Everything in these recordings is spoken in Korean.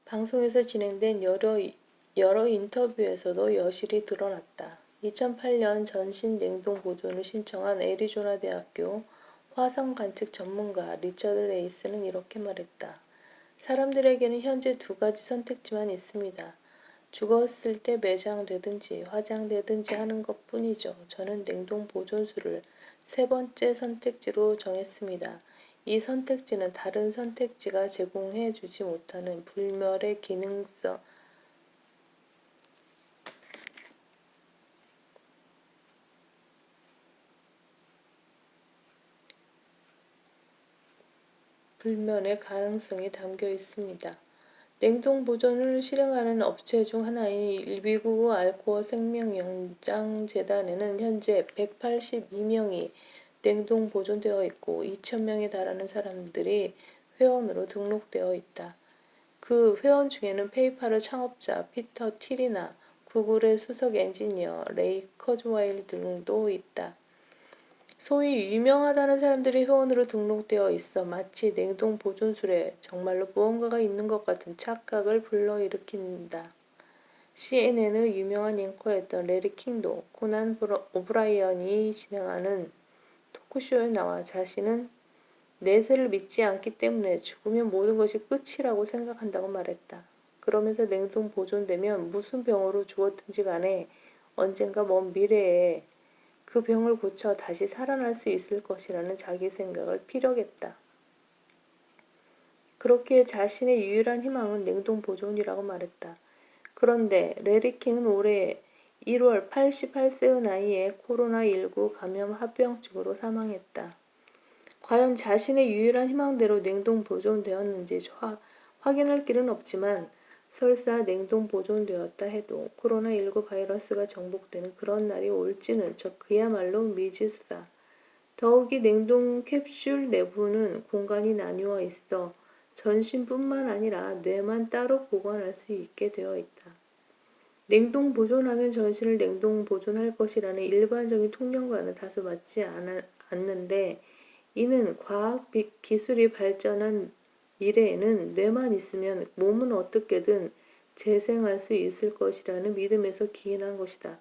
방송에서 진행된 여러 인터뷰에서도 여실히 드러났다. 2008년 전신 냉동 보존을 신청한 애리조나 대학교 화성 관측 전문가 리처드 레이스는 이렇게 말했다. 사람들에게는 현재 두 가지 선택지만 있습니다. 죽었을 때 매장되든지 화장되든지 하는 것 뿐이죠. 저는 냉동 보존수를 세 번째 선택지로 정했습니다. 이 선택지는 다른 선택지가 제공해 주지 못하는 불멸의 가능성이 담겨 있습니다. 냉동 보존을 실행하는 업체 중 하나인 미국 알코올 생명연장재단에는 현재 182명이 냉동 보존되어 있고 2,000명에 달하는 사람들이 회원으로 등록되어 있다. 그 회원 중에는 페이팔의 창업자 피터 틸이나 구글의 수석 엔지니어 레이 커즈와일 등도 있다. 소위 유명하다는 사람들이 회원으로 등록되어 있어 마치 냉동 보존술에 정말로 무언가가 있는 것 같은 착각을 불러일으킨다. CNN의 유명한 앵커였던 레리 킹도 코난 오브라이언이 진행하는 토크쇼에 나와 자신은 내세를 믿지 않기 때문에 죽으면 모든 것이 끝이라고 생각한다고 말했다. 그러면서 냉동 보존되면 무슨 병으로 죽었든지 간에 언젠가 먼 미래에 그 병을 고쳐 다시 살아날 수 있을 것이라는 자기 생각을 피력했다. 그렇기에 자신의 유일한 희망은 냉동 보존이라고 말했다. 그런데 레리 킹은 올해 1월 88세의 나이에 코로나19 감염 합병증으로 사망했다. 과연 자신의 유일한 희망대로 냉동 보존되었는지 확인할 길은 없지만 설사 냉동 보존되었다 해도 코로나19 바이러스가 정복되는 그런 날이 올지는 그야말로 미지수다. 더욱이 냉동 캡슐 내부는 공간이 나뉘어 있어 전신뿐만 아니라 뇌만 따로 보관할 수 있게 되어 있다. 냉동 보존하면 전신을 냉동 보존할 것이라는 일반적인 통념과는 다소 맞지 않는데 이는 과학 기술이 발전한 미래에는 뇌만 있으면 몸은 어떻게든 재생할 수 있을 것이라는 믿음에서 기인한 것이다.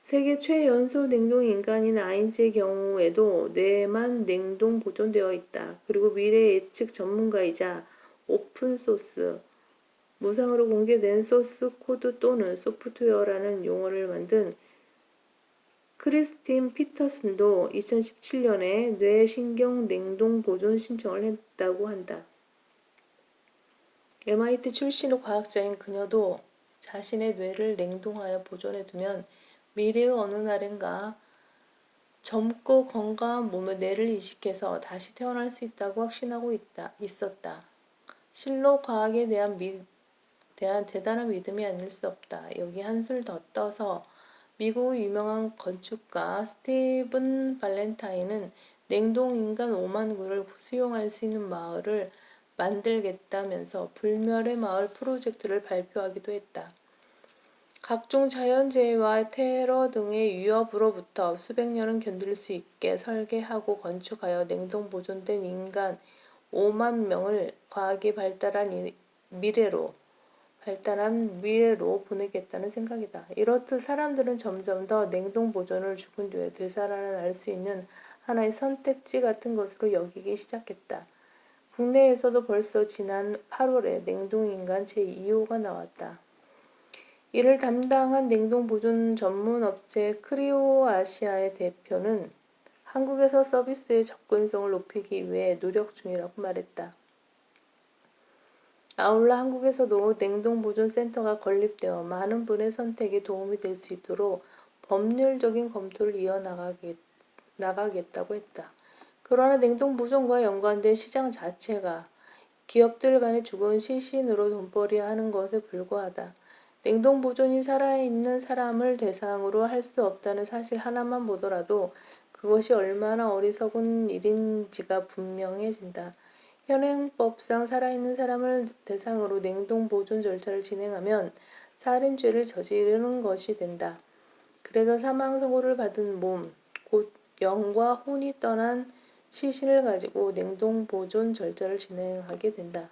세계 최연소 냉동 인간인 아인즈의 경우에도 뇌만 냉동 보존되어 있다. 그리고 미래 예측 전문가이자 오픈소스, 무상으로 공개된 소스 코드 또는 소프트웨어라는 용어를 만든 크리스틴 피터슨도 2017년에 뇌신경 냉동 보존 신청을 했다고 한다. MIT 출신의 과학자인 그녀도 자신의 뇌를 냉동하여 보존해두면 미래의 어느 날엔가 젊고 건강한 몸에 뇌를 이식해서 다시 태어날 수 있다고 확신하고 있었다. 실로 과학에 대한 대단한 믿음이 아닐 수 없다. 여기 한술 더 떠서 미국의 유명한 건축가 스티븐 발렌타인은 냉동인간 5만 구를 수용할 수 있는 마을을 만들겠다면서 불멸의 마을 프로젝트를 발표하기도 했다. 각종 자연재해와 테러 등의 위협으로부터 수백 년은 견딜 수 있게 설계하고 건축하여 냉동 보존된 인간 5만 명을 과학이 발달한 미래로 보내겠다는 생각이다. 이렇듯 사람들은 점점 더 냉동 보존을 죽은 뒤에 되살아날 수 있는 하나의 선택지 같은 것으로 여기기 시작했다. 국내에서도 벌써 지난 8월에 냉동인간 제2호가 나왔다. 이를 담당한 냉동 보존 전문 업체 크리오아시아의 대표는 한국에서 서비스의 접근성을 높이기 위해 노력 중이라고 말했다. 아울러 한국에서도 냉동보존센터가 건립되어 많은 분의 선택에 도움이 될 수 있도록 법률적인 검토를 이어나가겠다고 했다. 그러나 냉동보존과 연관된 시장 자체가 기업들 간의 죽은 시신으로 돈벌이하는 것에 불과하다. 냉동보존이 살아있는 사람을 대상으로 할 수 없다는 사실 하나만 보더라도 그것이 얼마나 어리석은 일인지가 분명해진다. 현행법상 살아있는 사람을 대상으로 냉동 보존 절차를 진행하면 살인죄를 저지르는 것이 된다. 그래서 사망 선고를 받은 몸, 곧 영과 혼이 떠난 시신을 가지고 냉동 보존 절차를 진행하게 된다.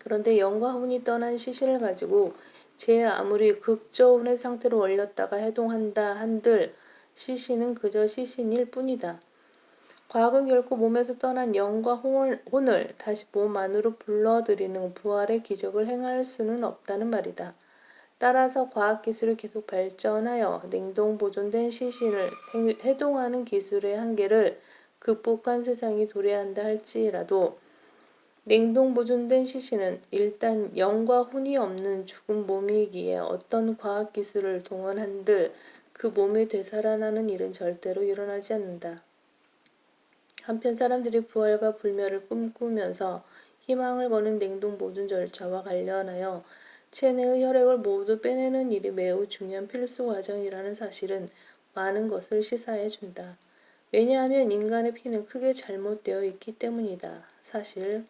그런데 영과 혼이 떠난 시신을 가지고 제 아무리 극저온의 상태로 얼렸다가 해동한다 한들 시신은 그저 시신일 뿐이다. 과학은 결코 몸에서 떠난 영과 혼을 다시 몸 안으로 불러들이는 부활의 기적을 행할 수는 없다는 말이다. 따라서 과학기술이 계속 발전하여 냉동 보존된 시신을 해동하는 기술의 한계를 극복한 세상이 도래한다 할지라도 냉동 보존된 시신은 일단 영과 혼이 없는 죽은 몸이기에 어떤 과학기술을 동원한들 그 몸이 되살아나는 일은 절대로 일어나지 않는다. 한편 사람들이 부활과 불멸을 꿈꾸면서 희망을 거는 냉동 보존 절차와 관련하여 체내의 혈액을 모두 빼내는 일이 매우 중요한 필수 과정이라는 사실은 많은 것을 시사해 준다. 왜냐하면 인간의 피는 크게 잘못되어 있기 때문이다. 사실